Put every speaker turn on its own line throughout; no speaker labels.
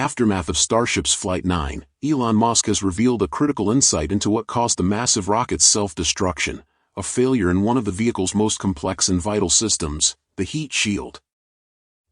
aftermath of Starship's Flight 9, Elon Musk has revealed a critical insight into what caused the massive rocket's self-destruction, a failure in one of the vehicle's most complex and vital systems, the heat shield.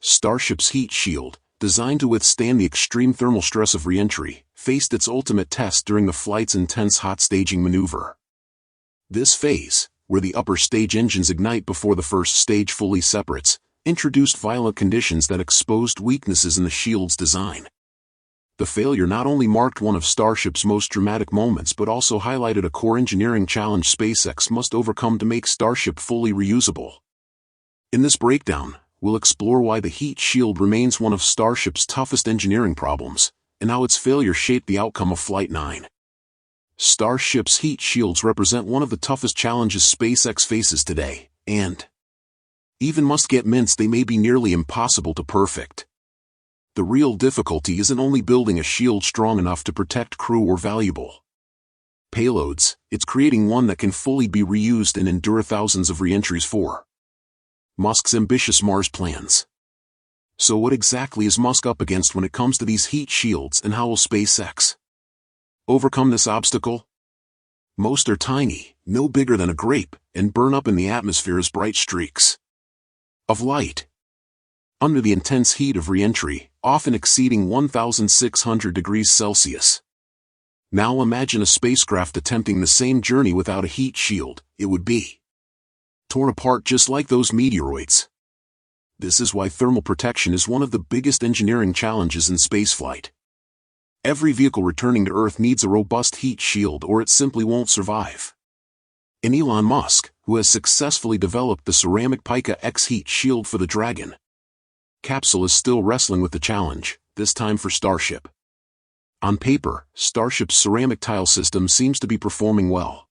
Starship's heat shield, designed to withstand the extreme thermal stress of reentry, faced its ultimate test during the flight's intense hot staging maneuver. This phase, where the upper stage engines ignite before the first stage fully separates, introduced violent conditions that exposed weaknesses in the shield's design. The failure not only marked one of Starship's most dramatic moments but also highlighted a core engineering challenge SpaceX must overcome to make Starship fully reusable. In this breakdown, we'll explore why the heat shield remains one of Starship's toughest engineering problems, and how its failure shaped the outcome of Flight 9. Starship's heat shields represent one of the toughest challenges SpaceX faces today, and even must get mints they may be nearly impossible to perfect. The real difficulty isn't only building a shield strong enough to protect crew or valuable payloads, it's creating one that can fully be reused and endure thousands of reentries for Musk's ambitious Mars plans. So what exactly is Musk up against when it comes to these heat shields, and how will SpaceX overcome this obstacle? Most are tiny, no bigger than a grape, and burn up in the atmosphere as bright streaks of light. Under the intense heat of reentry, often exceeding 1,600 degrees Celsius. Now imagine a spacecraft attempting the same journey without a heat shield. It would be torn apart just like those meteoroids. This is why thermal protection is one of the biggest engineering challenges in spaceflight. Every vehicle returning to Earth needs a robust heat shield or it simply won't survive. And Elon Musk, who has successfully developed the ceramic Pica X heat shield for the Dragon capsule, is still wrestling with the challenge, this time for Starship. On paper, Starship's ceramic tile system seems to be performing well.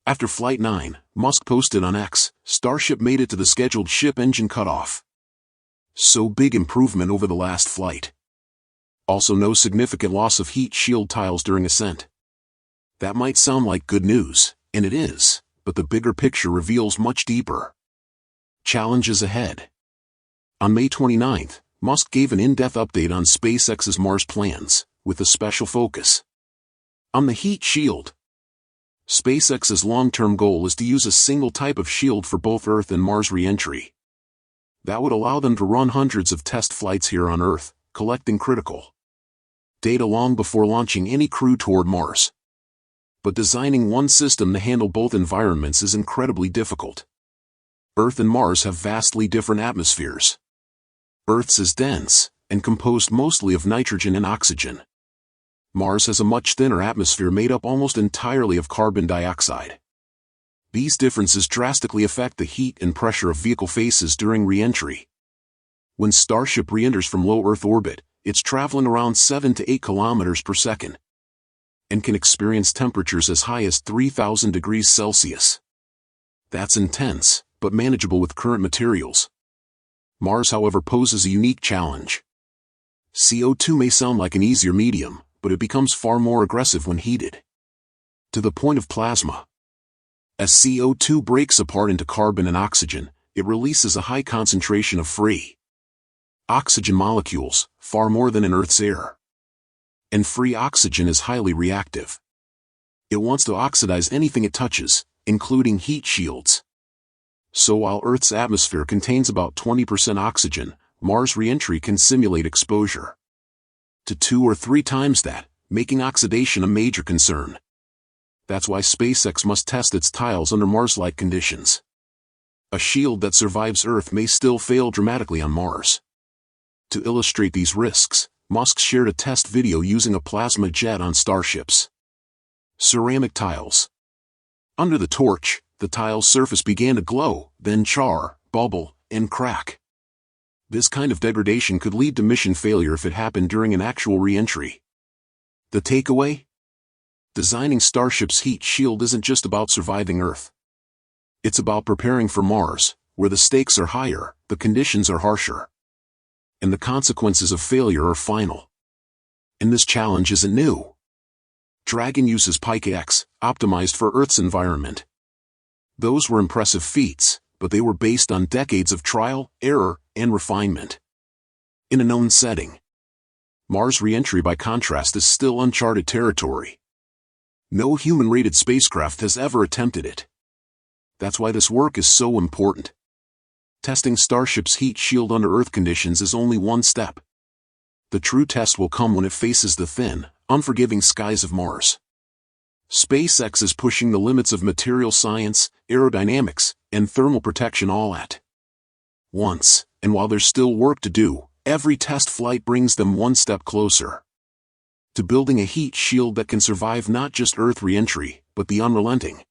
After Flight 9, Musk posted on X, Starship made it to the scheduled ship engine cutoff. So big improvement over the last flight. Also no significant loss of heat shield tiles during ascent. That might sound like good news, and it is, but the bigger picture reveals much deeper challenges ahead. On May 29th, Musk gave an in-depth update on SpaceX's Mars plans, with a special focus on the heat shield. SpaceX's long-term goal is to use a single type of shield for both Earth and Mars re-entry. That would allow them to run hundreds of test flights here on Earth, collecting critical data long before launching any crew toward Mars. But designing one system to handle both environments is incredibly difficult. Earth and Mars have vastly different atmospheres. Earth's is dense, and composed mostly of nitrogen and oxygen. Mars has a much thinner atmosphere made up almost entirely of carbon dioxide. These differences drastically affect the heat and pressure of vehicle faces during re-entry. When Starship re-enters from low Earth orbit, it's traveling around 7 to 8 kilometers per second, and can experience temperatures as high as 3,000 degrees Celsius. That's intense, but manageable with current materials. Mars, however, poses a unique challenge. CO2 may sound like an easier medium, but it becomes far more aggressive when heated to the point of plasma. As CO2 breaks apart into carbon and oxygen, it releases a high concentration of free oxygen molecules, far more than in Earth's air. And free oxygen is highly reactive. It wants to oxidize anything it touches, including heat shields. So while Earth's atmosphere contains about 20% oxygen, Mars re-entry can simulate exposure to 2 or 3 times that, making oxidation a major concern. That's why SpaceX must test its tiles under Mars-like conditions. A shield that survives Earth may still fail dramatically on Mars. To illustrate these risks, Musk shared a test video using a plasma jet on Starship's ceramic tiles. Under the torch, the tile's surface began to glow, then char, bubble, and crack. This kind of degradation could lead to mission failure if it happened during an actual re-entry. The takeaway? Designing Starship's heat shield isn't just about surviving Earth. It's about preparing for Mars, where the stakes are higher, the conditions are harsher, and the consequences of failure are final. And this challenge isn't new. Dragon uses Pica X, optimized for Earth's environment. Those were impressive feats, but they were based on decades of trial, error, and refinement in a known setting. Mars reentry, by contrast, is still uncharted territory. No human-rated spacecraft has ever attempted it. That's why this work is so important. Testing Starship's heat shield under Earth conditions is only one step. The true test will come when it faces the thin, unforgiving skies of Mars. SpaceX is pushing the limits of material science, aerodynamics, and thermal protection all at once, and while there's still work to do, every test flight brings them one step closer to building a heat shield that can survive not just Earth re-entry, but the unrelenting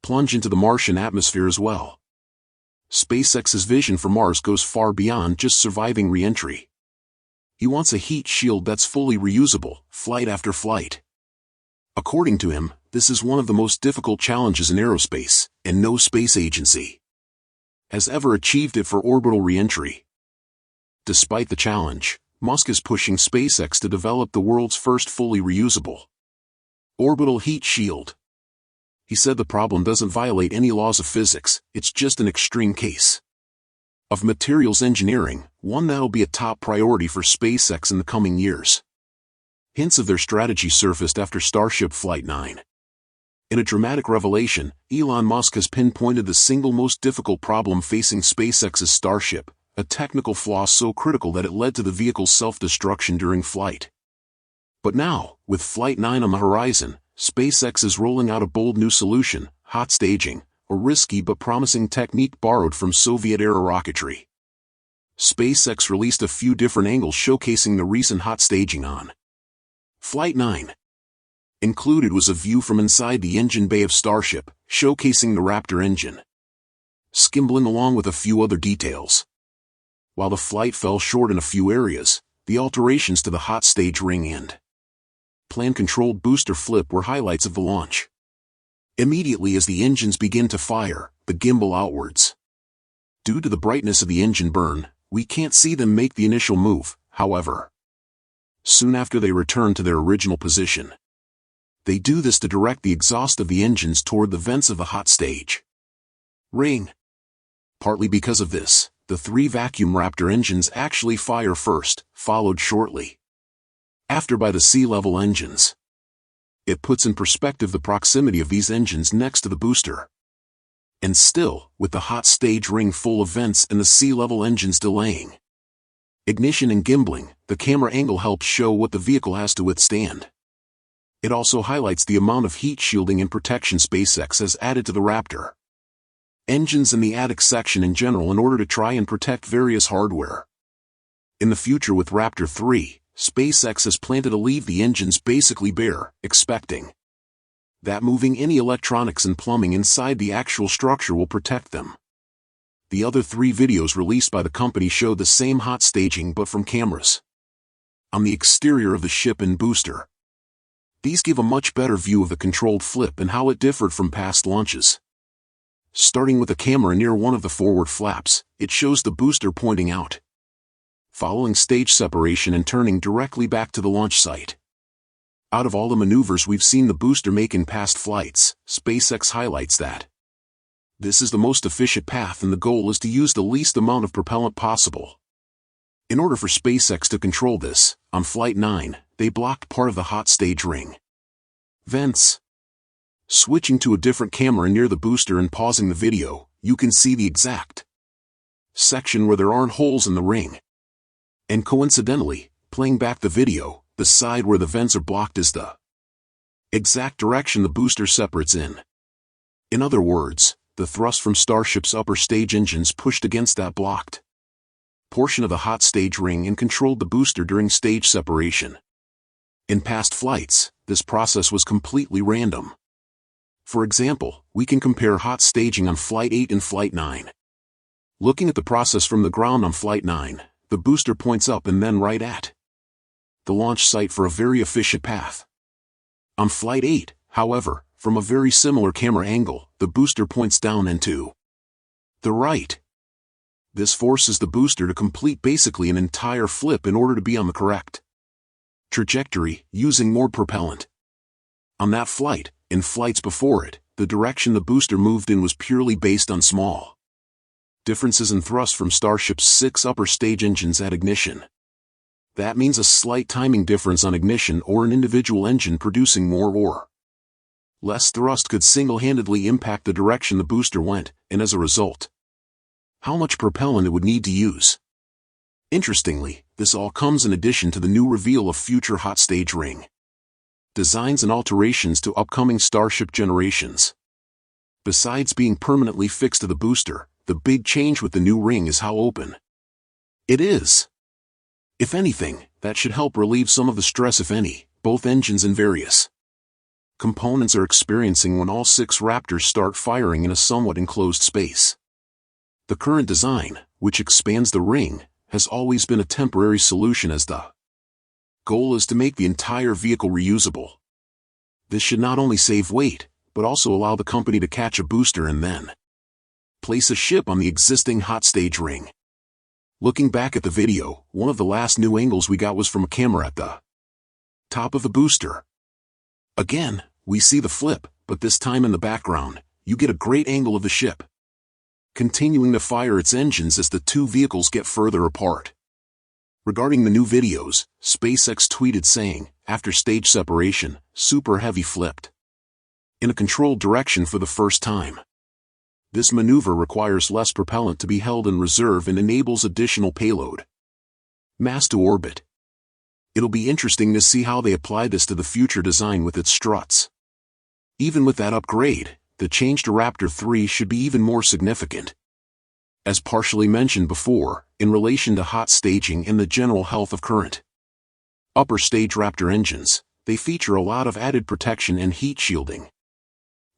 plunge into the Martian atmosphere as well. SpaceX's vision for Mars goes far beyond just surviving re-entry. He wants a heat shield that's fully reusable, flight after flight. According to him, this is one of the most difficult challenges in aerospace, and no space agency has ever achieved it for orbital re-entry. Despite the challenge, Musk is pushing SpaceX to develop the world's first fully reusable orbital heat shield. He said the problem doesn't violate any laws of physics, it's just an extreme case of materials engineering, one that'll be a top priority for SpaceX in the coming years. Hints of their strategy surfaced after Starship Flight 9. In a dramatic revelation, Elon Musk has pinpointed the single most difficult problem facing SpaceX's Starship, a technical flaw so critical that it led to the vehicle's self-destruction during flight. But now, with Flight 9 on the horizon, SpaceX is rolling out a bold new solution: hot staging, a risky but promising technique borrowed from Soviet-era rocketry. SpaceX released a few different angles showcasing the recent hot staging on Flight 9. Included was a view from inside the engine bay of Starship, showcasing the Raptor engine skimbling along with a few other details. While the flight fell short in a few areas, the alterations to the hot stage ring and plan-controlled booster flip were highlights of the launch. Immediately as the engines begin to fire, the gimbal outwards. Due to the brightness of the engine burn, we can't see them make the initial move, however. Soon after they return to their original position. They do this to direct the exhaust of the engines toward the vents of the hot stage ring. Partly because of this, the 3 vacuum Raptor engines actually fire first, followed shortly after by the sea-level engines. It puts in perspective the proximity of these engines next to the booster. And still, with the hot stage ring full of vents and the sea-level engines delaying ignition and gimbling, the camera angle helps show what the vehicle has to withstand. It also highlights the amount of heat shielding and protection SpaceX has added to the Raptor engines and the attic section in general in order to try and protect various hardware. In the future with Raptor 3, SpaceX has planned to leave the engines basically bare, expecting that moving any electronics and plumbing inside the actual structure will protect them. The other 3 videos released by the company show the same hot staging but from cameras on the exterior of the ship and booster. These give a much better view of the controlled flip and how it differed from past launches. Starting with a camera near one of the forward flaps, it shows the booster pointing out, following stage separation and turning directly back to the launch site. Out of all the maneuvers we've seen the booster make in past flights, SpaceX highlights that this is the most efficient path and the goal is to use the least amount of propellant possible. In order for SpaceX to control this, on Flight 9, they blocked part of the hot stage ring vents. Switching to a different camera near the booster and pausing the video, you can see the exact section where there aren't holes in the ring. And coincidentally, playing back the video, the side where the vents are blocked is the exact direction the booster separates in. In other words, the thrust from Starship's upper stage engines pushed against that blocked portion of the hot stage ring and controlled the booster during stage separation. In past flights, this process was completely random. For example, we can compare hot staging on Flight 8 and Flight 9. Looking at the process from the ground on Flight 9, the booster points up and then right at the launch site for a very efficient path. On Flight 8, however, from a very similar camera angle, the booster points down and to the right. This forces the booster to complete basically an entire flip in order to be on the correct trajectory, using more propellant. On that flight, in flights before it, the direction the booster moved in was purely based on small differences in thrust from Starship's 6 upper stage engines at ignition. That means a slight timing difference on ignition or an individual engine producing more or less thrust could single-handedly impact the direction the booster went, and as a result, how much propellant it would need to use. Interestingly, this all comes in addition to the new reveal of future hot stage ring designs and alterations to upcoming Starship generations. Besides being permanently fixed to the booster, the big change with the new ring is how open it is. If anything, that should help relieve some of the stress, if any, both engines and various components are experiencing when all 6 Raptors start firing in a somewhat enclosed space. The current design, which expands the ring, has always been a temporary solution, as the goal is to make the entire vehicle reusable. This should not only save weight, but also allow the company to catch a booster and then place a ship on the existing hot stage ring. Looking back at the video, one of the last new angles we got was from a camera at the top of the booster. Again, we see the flip, but this time in the background, you get a great angle of the ship continuing to fire its engines as the two vehicles get further apart. Regarding the new videos, SpaceX tweeted saying, after stage separation, Super Heavy flipped in a controlled direction for the first time. This maneuver requires less propellant to be held in reserve and enables additional payload mass to orbit. It'll be interesting to see how they apply this to the future design with its struts. Even with that upgrade, the change to Raptor 3 should be even more significant. As partially mentioned before, in relation to hot staging and the general health of current upper stage Raptor engines, they feature a lot of added protection and heat shielding.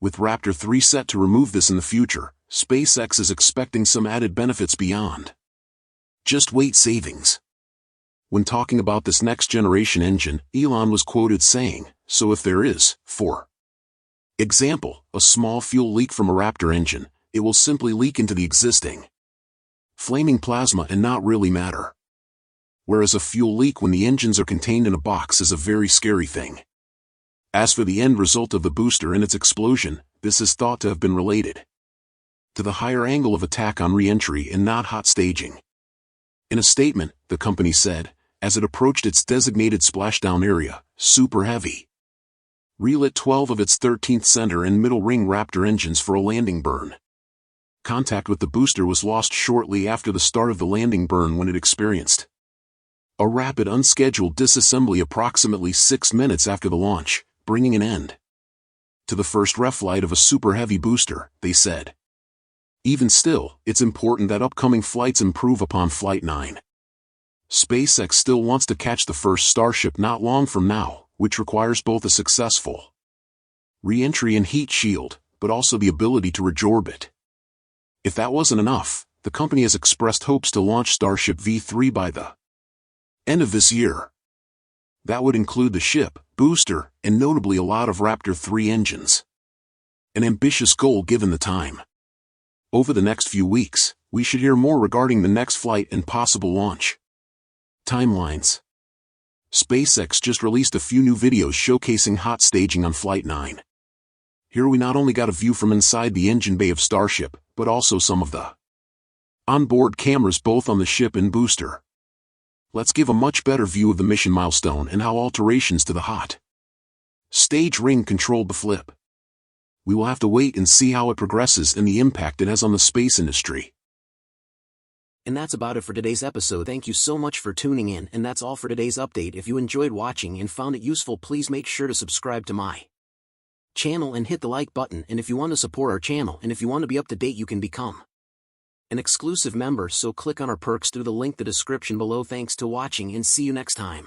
With Raptor 3 set to remove this in the future, SpaceX is expecting some added benefits beyond just weight savings. When talking about this next generation engine, Elon was quoted saying, "So if there is, for example, a small fuel leak from a Raptor engine, it will simply leak into the existing flaming plasma and not really matter. Whereas a fuel leak when the engines are contained in a box is a very scary thing." As for the end result of the booster and its explosion, this is thought to have been related to the higher angle of attack on reentry and not hot staging. In a statement, the company said, as it approached its designated splashdown area, Super Heavy relit 12 of its 13th center and middle ring Raptor engines for a landing burn. Contact with the booster was lost shortly after the start of the landing burn when it experienced a rapid unscheduled disassembly approximately 6 minutes after the launch, bringing an end to the first reflight of a Super Heavy booster, they said. Even still, it's important that upcoming flights improve upon Flight 9. SpaceX still wants to catch the first Starship not long from now, which requires both a successful re-entry and heat shield, but also the ability to reorbit. If that wasn't enough, the company has expressed hopes to launch Starship V3 by the end of this year. That would include the ship, booster, and notably a lot of Raptor 3 engines. An ambitious goal given the time. Over the next few weeks, we should hear more regarding the next flight and possible launch timelines. SpaceX just released a few new videos showcasing hot staging on Flight 9. Here we not only got a view from inside the engine bay of Starship, but also some of the onboard cameras both on the ship and booster. Let's give a much better view of the mission milestone and how alterations to the hot stage ring controlled the flip. We will have to wait and see how it progresses and the impact it has on the space industry.
And that's about it for today's episode. Thank you so much for tuning in, and that's all for today's update. If you enjoyed watching and found it useful, please make sure to subscribe to my channel and hit the like button. And if you want to support our channel and if you want to be up to date, you can become an exclusive member, so click on our perks through the link in the description below. Thanks to watching and see you next time.